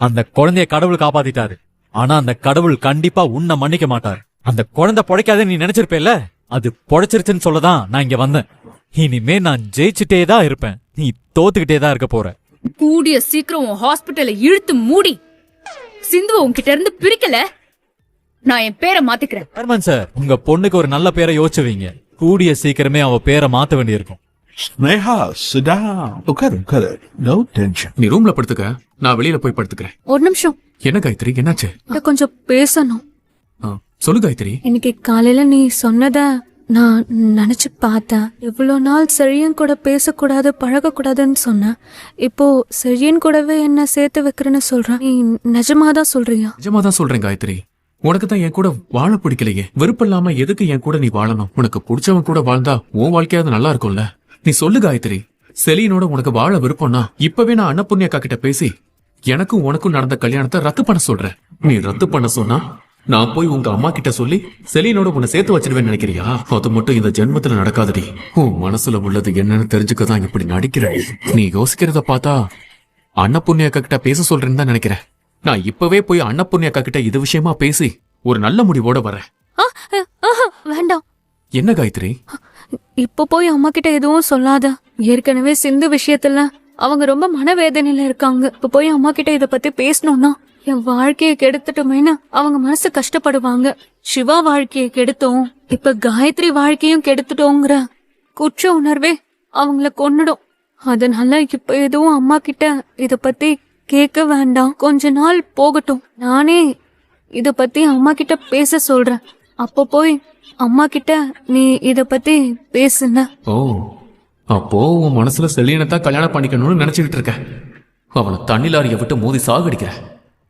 அந்த குழந்தைய கடவுள் காப்பாத்திட்டாரு. ஆனா அந்த கடவுள் கண்டிப்பா உன்னை மன்னிக்க மாட்டார். அந்த குழந்தை பொழைக்காதே நீ நினைச்சிருப்பேல, அது பொழைச்சிருச்சுன்னு சொல்லதான் நான் இங்க வந்தேன். இனிமே நான் ஜெயிச்சுட்டே தான் இருப்பேன், நீ தோத்துக்கிட்டே தான் இருக்க போற. கூடிய சீக்கிரம் உன் ஹாஸ்பிட்டலை இழுத்து மூடி சிந்துவ உன்கிட்ட இருந்து பிரிக்கல, நான் என் பேரை மாத்திக்கிறேன். ஹர்மன் சார், உங்க பொண்ணுக்கு ஒரு நல்ல பேரை யோசிச்சுவீங்க. கூடிய சீக்கிரமே அவ பேரை மாத்த வேண்டியிருக்கும். Sneha, sit down. உட்காரு. No tension. நீ ரூம்ல படுத்துக்க, நான் வெளியில போய் படுத்துக்கிறேன். ஒரு நிமிஷம், என்ன காயத்ரி, என்னாச்சு? கொஞ்சம் பேசணும். சொல்லு காயத்ரி. இன்னைக்கு காலையில நீ சொன்னத நான் நினைச்சு பார்த்தேன். இவ்வளவு நாள் செழியன் கூட பேசக்கூடாது பழகக்கூடாதுன்னு சொன்னேன். இப்போ செழியன் கூடவே என்ன சேர்த்து வைக்கிறேன்னு சொல்றேன். நீ நிஜமாதான் சொல்றியா? நிஜமாதான் சொல்றேன் காயத்ரி. உனக்கு தான் என் கூட வாழ பிடிக்கலையே. விருப்பம் எதுக்கு என் கூட நீ வாழணும்? உனக்கு பிடிச்சவன் கூட வாழ்ந்தா உன் வாழ்க்கையாவது நல்லா இருக்கும்ல. நீ சொல்லு காயத்ரி, செலியனோட உனக்கு வாழ விருப்பம்னா இப்பவே நான் அன்னபுண்ணிய அக்கா கிட்ட பேசி எனக்கும் உனக்கும் நடந்த கல்யாணத்தை ரத்து பண்ண சொல்றேன். நீ ரத்து பண்ண சொன்னா நான் போய் உங்க அம்மா கிட்ட சொல்லி செலியனோட உன்னை சேர்த்து வச்சிருவேன்னு நினைக்கிறியா? அது மட்டும் இந்த ஜென்மத்துல நடக்காதடி. உன் மனசுல உள்ளது என்னன்னு தெரிஞ்சுக்கதான் இப்படி நடிக்கிற. நீ யோசிக்கிறத பார்த்தா அன்னபுண்ணிய அக்கா கிட்ட பேச சொல்றேன்னு தான் நினைக்கிறேன். நான் இப்பவே போய் அன்னபுண்ணிய அக்கா கிட்ட இது விஷயமா பேசி ஒரு நல்ல முடிவோட வரேன். வேண்டாம். என்ன காயத்ரி? இப்ப போய் அம்மா கிட்ட எதுவும் சொல்லாத. ஏற்கனவே சிந்து விஷயத்துல அவங்க ரொம்ப மனவேதனையில இருக்காங்க. இப்ப போய் அம்மா கிட்ட இத பத்தி பேசணும்னா என் வாழ்க்கையை கெடுத்துட்டோமேன்னு அவங்க மனசு கஷ்டப்படுவாங்க. சிவா வாழ்க்கையை கெடுத்தோம், இப்ப காயத்ரி வாழ்க்கையும் கெடுத்துட்டோங்கிற குற்ற உணர்வே அவங்கள கொன்னுடும். அதனால இப்ப எதுவும் அம்மா கிட்ட இத பத்தி கேட்க வேண்டாம். கொஞ்ச நாள் போகட்டும், நானே இத பத்தி அம்மா கிட்ட பேச சொல்றேன். அப்ப போய் அம்மா கிட்ட நீ இத பத்தி பேசுன. ஓ, அப்போ உன் மனசுல செலியனத்தான் கல்யாணம் பண்ணிக்கணும்னு நினைச்சுக்கிட்டு இருக்க. அவனை தண்ணி லாரிய விட்டு மோதி சாகடிக்கிற.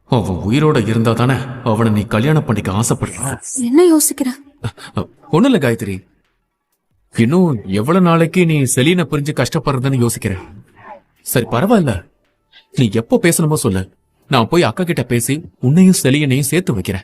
அவன் உயிரோட இருந்தா தானே அவனை நீ கல்யாணம் பண்ணிக்க ஆசைப்படுற. என்ன யோசிக்கிற? ஒண்ணு இல்ல காயத்ரி, இன்னும் எவ்வளவு நாளைக்கு நீ செலியனை புரிஞ்சு கஷ்டப்படுறதுன்னு யோசிக்கிற. சரி பரவாயில்ல, நீ எப்போ பேசணுமோ சொல்லு. நான் போய் அக்கா கிட்ட பேசி உன்னையும் செலியனையும் சேர்த்து வைக்கிறேன்.